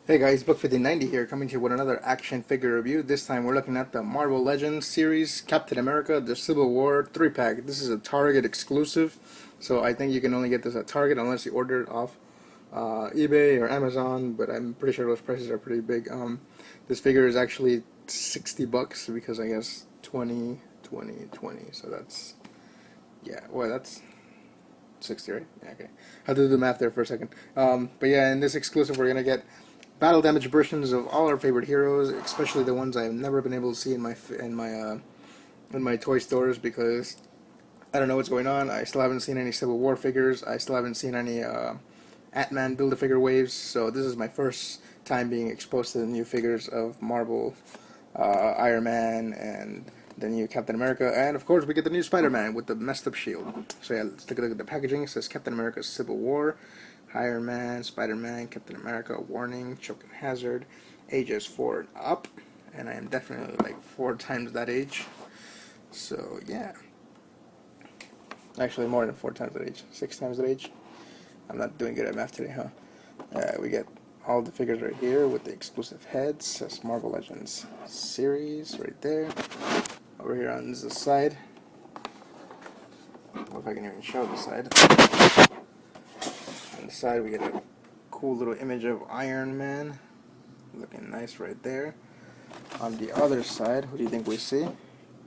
Hey guys, Book5090 here, coming to you with another action figure review. This time we're looking at the Marvel Legends series, Captain America, the Civil War 3-pack. This is a Target exclusive, so I think you can only get this at Target unless you order it off eBay or Amazon, but I'm pretty sure those prices are pretty big. This figure is actually 60 bucks because I guess 20, 20, 20, so that's, yeah, well that's 60, right? Yeah, okay. I had to do the math there for a second. But yeah, in this exclusive we're going to get battle damage versions of all our favorite heroes, especially the ones I've never been able to see in my toy stores because I don't know what's going on. I still haven't seen any Civil War figures. I still haven't seen any Ant-Man Build-A-Figure waves. So this is my first time being exposed to the new figures of Marvel, Iron Man, and the new Captain America, and of course we get the new Spider-Man with the messed up shield. So yeah, let's take a look at the packaging. It says Captain America Civil War, Iron Man, Spider-Man, Captain America, warning, choking hazard, ages 4 and up, and I am definitely like 4 times that age. So yeah, actually more than 4 times that age, 6 times that age. I'm not doing good at math today, huh? We get all the figures right here with the exclusive heads. That's Marvel Legends series right there. Over here on this side, I don't know if I can even show the side. On the side we get a cool little image of Iron Man, looking nice right there. On the other side, who do you think we see?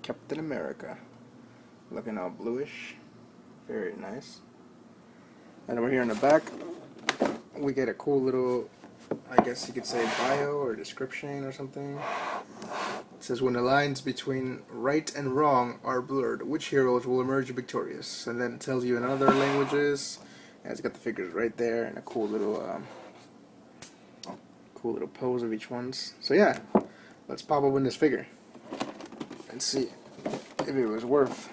Captain America, looking all bluish, very nice. And over here in the back, we get a cool little, I guess you could say, bio or description or something. It says, when the lines between right and wrong are blurred, which heroes will emerge victorious? And then it tells you in other languages. And it's got the figures right there and a cool little pose of each one's. So yeah, let's pop open this figure and see if it was worth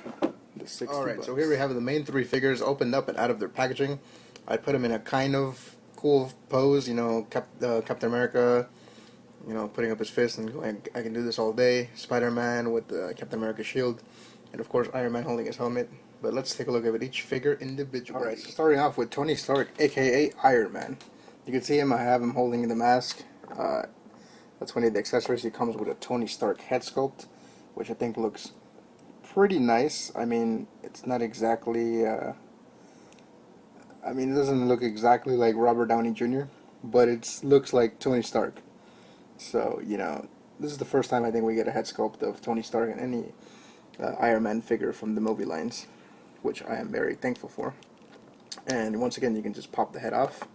the 60 Alright, so here we have the main 3 figures opened up and out of their packaging. I put them in a kind of cool pose, you know, Captain America, you know, putting up his fist and going, I can do this all day. Spider-Man with the Captain America shield, and of course Iron Man holding his helmet. But let's take a look at each figure individually. Alright, so starting off with Tony Stark, aka Iron Man. You can see him, I have him holding the mask. That's one of the accessories. He comes with a Tony Stark head sculpt, which I think looks pretty nice. I mean, it's not exactly, it doesn't look exactly like Robert Downey Jr., but it looks like Tony Stark. So, you know, this is the first time I think we get a head sculpt of Tony Stark in any Iron Man figure from the movie lines, which I am very thankful for. And once again, you can just pop the head off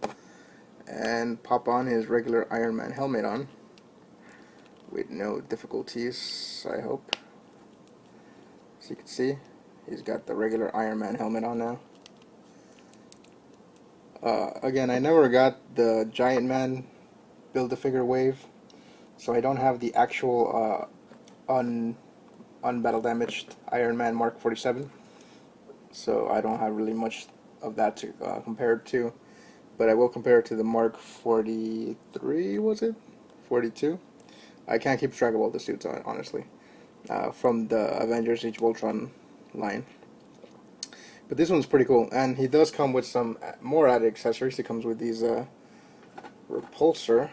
and pop on his regular Iron Man helmet on with no difficulties, I hope. As you can see, he's got the regular Iron Man helmet on now. Again, I never got the Giant Man Build-A-Figure wave, so I don't have the actual unbattle damaged Iron Man Mark 47, so I don't have really much of that to compare it to, but I will compare it to the Mark 43, was it? 42? I can't keep track of all the suits, honestly, from the Avengers Age of Ultron line. But this one's pretty cool, and he does come with some more added accessories. He comes with these repulsor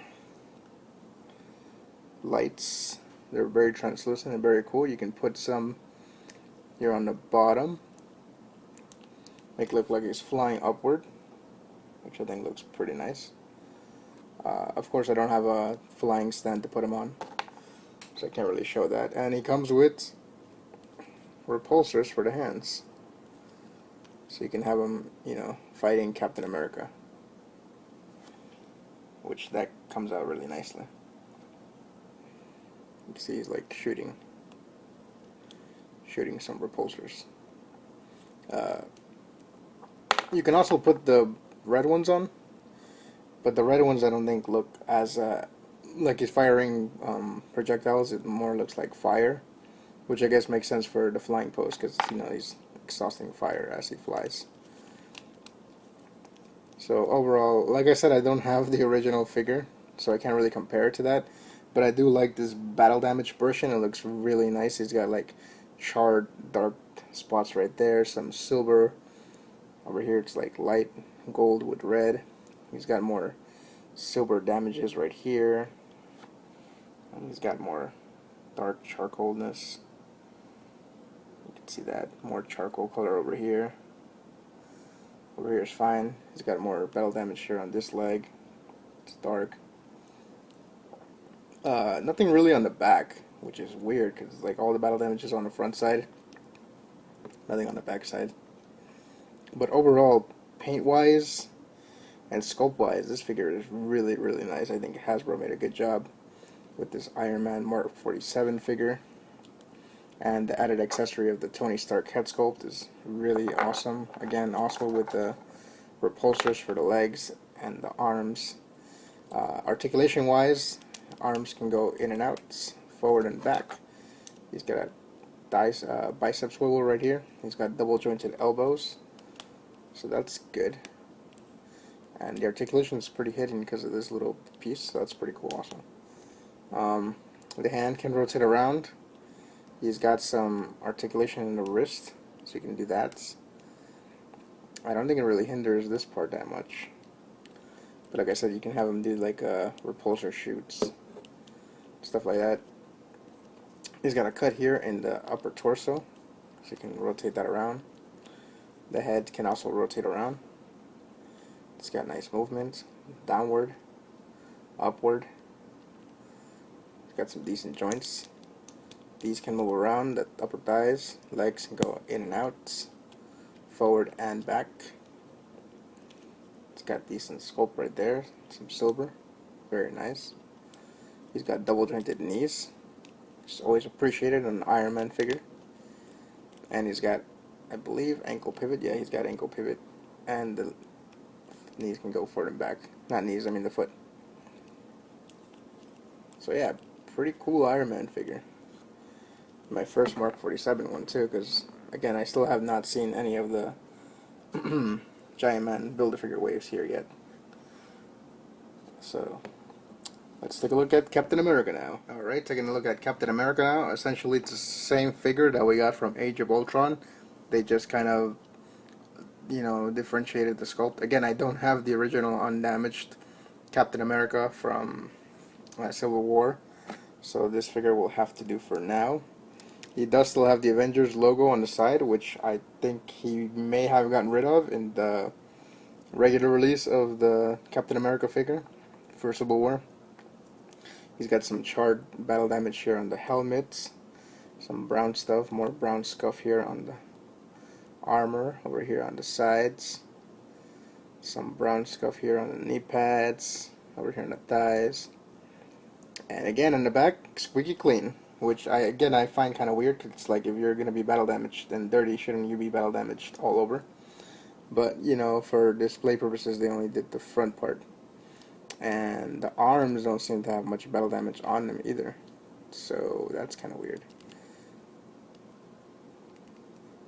lights. They're very translucent and very cool. You can put some here on the bottom, make it look like he's flying upward, which I think looks pretty nice. Of course, I don't have a flying stand to put him on, so I can't really show that. And he comes with repulsors for the hands, so you can have him, you know, fighting Captain America, which that comes out really nicely. You can see he's like shooting some repulsors. You can also put the red ones on, but the red ones I don't think look as like he's firing projectiles. It more looks like fire, which I guess makes sense for the flying pose, because, you know, he's exhausting fire as he flies. So overall, like I said, I don't have the original figure, so I can't really compare it to that, but I do like this battle damage version. It looks really nice. He's got like charred dark spots right there, some silver over here. It's like light gold with red. He's got more silver damages right here. And he's got more dark charcoalness. You can see that. More charcoal color over here. Over here is fine. He's got more battle damage here on this leg. It's dark. Nothing really on the back, which is weird because like all the battle damage is on the front side. Nothing on the back side. But overall, paint-wise and sculpt-wise, this figure is really, really nice. I think Hasbro made a good job with this Iron Man Mark 47 figure. And the added accessory of the Tony Stark head sculpt is really awesome. Again, also with the repulsors for the legs and the arms. Articulation-wise, arms can go in and out, forward and back. He's got a bicep swivel right here. He's got double jointed elbows. So that's good. And the articulation is pretty hidden because of this little piece, so that's pretty cool also. The hand can rotate around. He's got some articulation in the wrist, so you can do that. I don't think it really hinders this part that much. But like I said, you can have him do like repulsor shoots, stuff like that. He's got a cut here in the upper torso, so you can rotate that around. The head can also rotate around. It's got nice movement, downward, upward. It's got some decent joints. These can move around, the upper thighs, legs can go in and out, forward and back. It's got decent sculpt right there, some silver, very nice. He's got double jointed knees, which is always appreciated on an Iron Man figure. And he's got, I believe, ankle pivot. Yeah, he's got ankle pivot, and the knees can go forward and back. Not knees, I mean the foot. So yeah, pretty cool Iron Man figure. My first Mark 47 one too, because again, I still have not seen any of the Giant Man Build-A-Figure waves here yet. So let's take a look at Captain America now. Alright, taking a look at Captain America now. Essentially, it's the same figure that we got from Age of Ultron. They just kind of, you know, differentiated the sculpt. Again, I don't have the original undamaged Captain America from Civil War, so this figure will have to do for now. He does still have the Avengers logo on the side, which I think he may have gotten rid of in the regular release of the Captain America figure for Civil War. He's got some charred battle damage here on the helmet, some brown stuff, more brown scuff here on the armor, over here on the sides, some brown scuff here on the knee pads, over here on the thighs, and again on the back, squeaky clean, which I find kind of weird, because it's like if you're going to be battle damaged and dirty, shouldn't you be battle damaged all over? But you know, for display purposes, they only did the front part, and the arms don't seem to have much battle damage on them either, so that's kind of weird.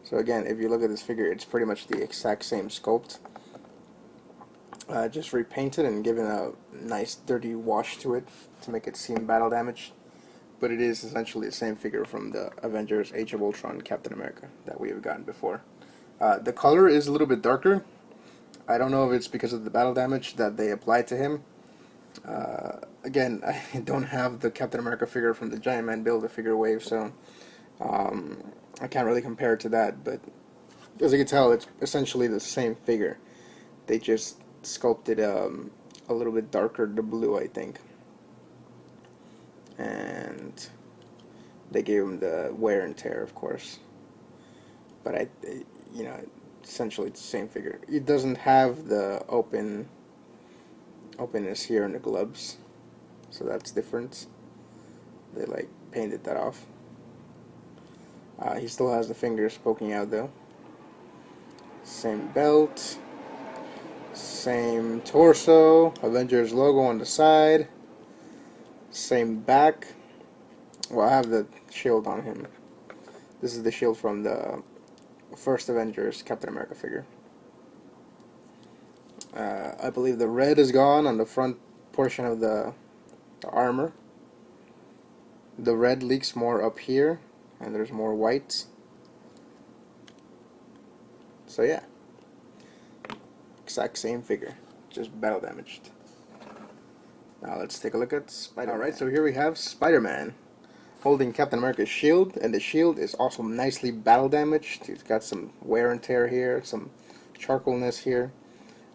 So again, if you look at this figure, it's pretty much the exact same sculpt, just repainted and given a nice dirty wash to it to make it seem battle damaged. But it is essentially the same figure from the Avengers Age of Ultron Captain America that we have gotten before. The color is a little bit darker. I don't know if it's because of the battle damage that they applied to him. Again, I don't have the Captain America figure from the Giant Man Build-A-Figure wave, so I can't really compare it to that, but as you can tell, it's essentially the same figure. They just sculpted a little bit darker, the blue, I think, and they gave him the wear and tear, of course. But you know, essentially it's the same figure. It doesn't have the openness here in the gloves, so that's different. They like painted that off. He still has the fingers poking out though. Same belt, same torso, Avengers logo on the side, same back. Well, I have the shield on him. This is the shield from the first Avengers Captain America figure. I believe the red is gone on the front portion of the armor. The red leaks more up here, and there's more white. So yeah, exact same figure, just battle damaged. Now let's take a look at Spider-Man. Alright, so here we have Spider-Man holding Captain America's shield, and the shield is also nicely battle damaged. It's got some wear and tear here, some charcoalness here.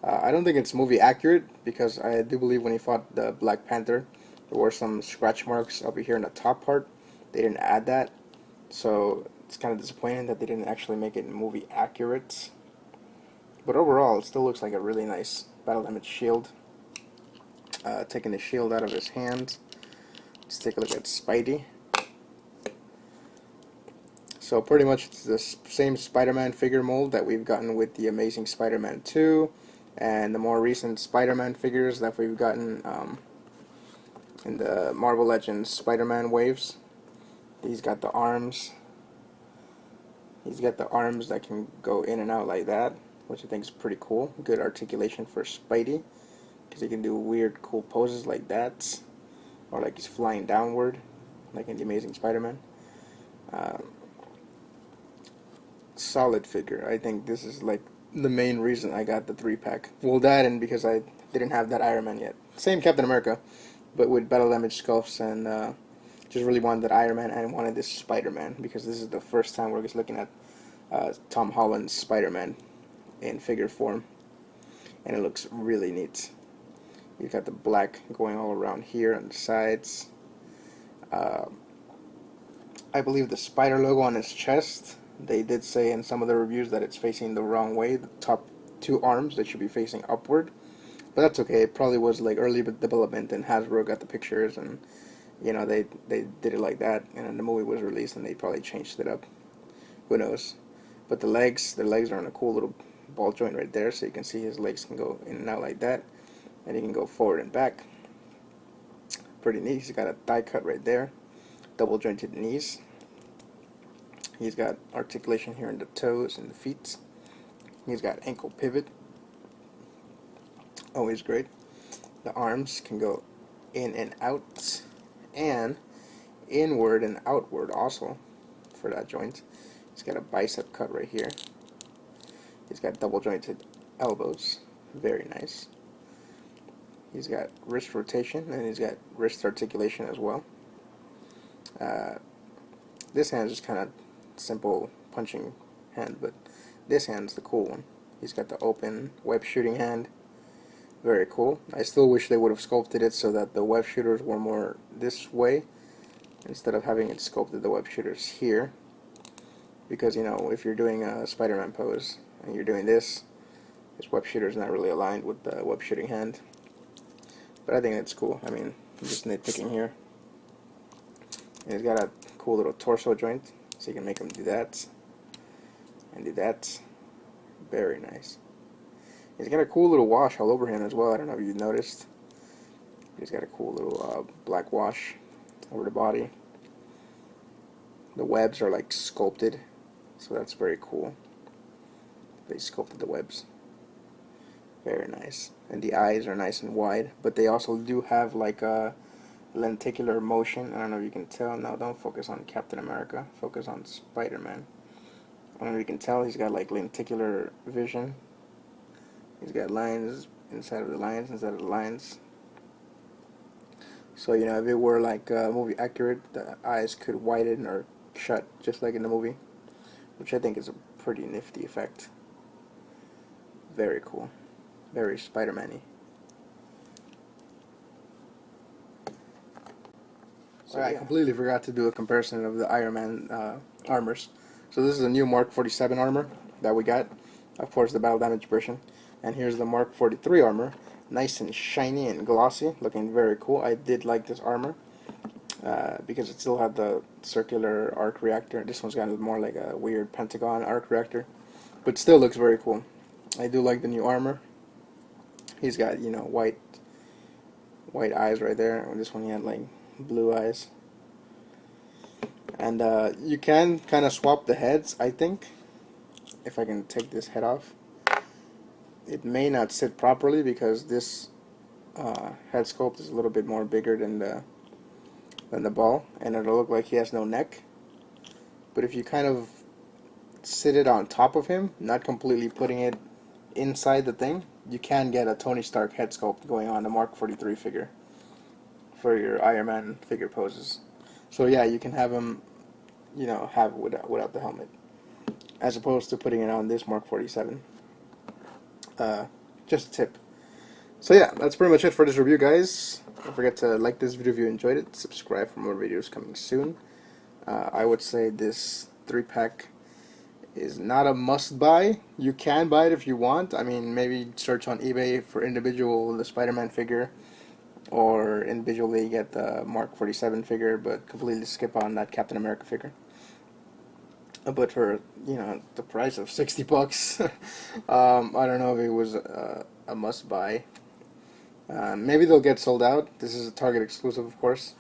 I don't think it's movie accurate, because I do believe when he fought the Black Panther, there were some scratch marks over here in the top part. They didn't add that, so it's kind of disappointing that they didn't actually make it movie accurate. But overall, it still looks like a really nice battle damage shield. Taking the shield out of his hands, let's take a look at Spidey. So pretty much it's the same Spider-Man figure mold that we've gotten with the Amazing Spider-Man 2 and the more recent Spider-Man figures that we've gotten in the Marvel Legends Spider-Man waves. He's got the arms. He's got the arms that can go in and out like that, which I think is pretty cool. Good articulation for Spidey, because he can do weird, cool poses like that, or like he's flying downward, like in the Amazing Spider-Man. Solid figure. I think this is like the main reason I got the 3-pack. Well, that and because I didn't have that Iron Man yet. Same Captain America, but with battle damage sculpts, and just really wanted that Iron Man and wanted this Spider-Man, because this is the first time we're just looking at Tom Holland's Spider-Man in figure form, and it looks really neat. You've got the black going all around here on the sides. I believe the spider logo on his chest, they did say in some of the reviews that it's facing the wrong way. The top 2 arms, they should be facing upward. But that's okay. It probably was like early development, and Hasbro got the pictures, and you know, they did it like that, and then the movie was released and they probably changed it up. Who knows? But their legs are in a cool little ball joint right there, so you can see his legs can go in and out like that, and he can go forward and back. Pretty neat. He's got a thigh cut right there, double jointed knees. He's got articulation here in the toes and the feet. He's got ankle pivot. Always great. The arms can go in and out, and inward and outward also for that joint. He's got a bicep cut right here. He's got double jointed elbows. Very nice. He's got wrist rotation, and he's got wrist articulation as well. This hand is just kind of simple punching hand, but this hand's the cool one. He's got the open web shooting hand. Very cool. I still wish they would have sculpted it so that the web shooters were more this way, instead of having it sculpted the web shooters here, because you know, if you're doing a Spider-Man pose and you're doing this, his web shooter is not really aligned with the web shooting hand. But I think that's cool. I mean, I'm just nitpicking here. And he's got a cool little torso joint, so you can make him do that and do that. Very nice. He's got a cool little wash all over him as well. I don't know if you've noticed. He's got a cool little black wash over the body. The webs are like sculpted, so that's very cool. They sculpted the webs. Very nice. And the eyes are nice and wide, but they also do have like a lenticular motion. I don't know if you can tell. No, don't focus on Captain America. Focus on Spider-Man. I don't know if you can tell. He's got like lenticular vision. He's got lines inside of the lines, inside of the lines. So, you know, if it were like movie accurate, the eyes could widen or shut, just like in the movie, which I think is a pretty nifty effect. Very cool. Very Spider-Man-y. So I completely forgot to do a comparison of the Iron Man armors. So this is a new Mark 47 armor that we got. Of course, the battle damage version. And here's the Mark 43 armor. Nice and shiny and glossy. Looking very cool. I did like this armor. Because it still had the circular arc reactor. This one's got more like a weird pentagon arc reactor. But still looks very cool. I do like the new armor. He's got, you know, white eyes right there. And this one he had like blue eyes. And you can kind of swap the heads, I think. If I can take this head off. It may not sit properly because this head sculpt is a little bit more bigger than the ball, and it'll look like he has no neck. But if you kind of sit it on top of him, not completely putting it inside the thing, you can get a Tony Stark head sculpt going on the Mark 43 figure. for your Iron Man figure poses. So yeah, you can have him, have without the helmet, as opposed to putting it on this Mark 47. Just a tip. So yeah, that's pretty much it for this review, guys. Don't forget to like this video if you enjoyed it. Subscribe for more videos coming soon. I would say this 3-pack is not a must-buy. You can buy it if you want. I mean, maybe search on eBay for the Spider-Man figure, or individually get the Mark 47 figure, but completely skip on that Captain America figure. But for the price of $60, I don't know if it was a must-buy. Maybe they'll get sold out. This is a Target exclusive, of course,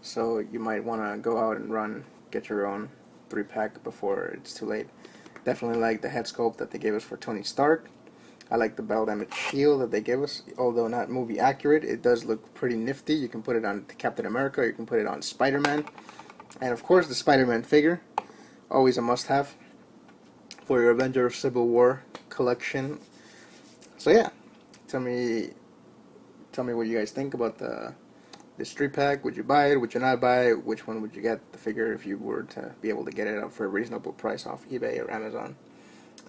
so you might want to go out and get your own 3-pack before it's too late. Definitely like the head sculpt that they gave us for Tony Stark. I like the battle damage shield that they gave us, although not movie accurate. It does look pretty nifty. You can put it on Captain America, you can put it on Spider-Man, and of course the Spider-Man figure, always a must-have for your Avengers Civil War collection. So yeah, tell me what you guys think about this 3-pack. Would you buy it? Would you not buy it? Which one would you get the figure if you were to be able to get it up for a reasonable price off eBay or Amazon?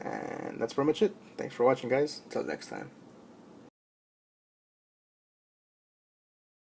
And that's pretty much it. Thanks for watching, guys. Until next time.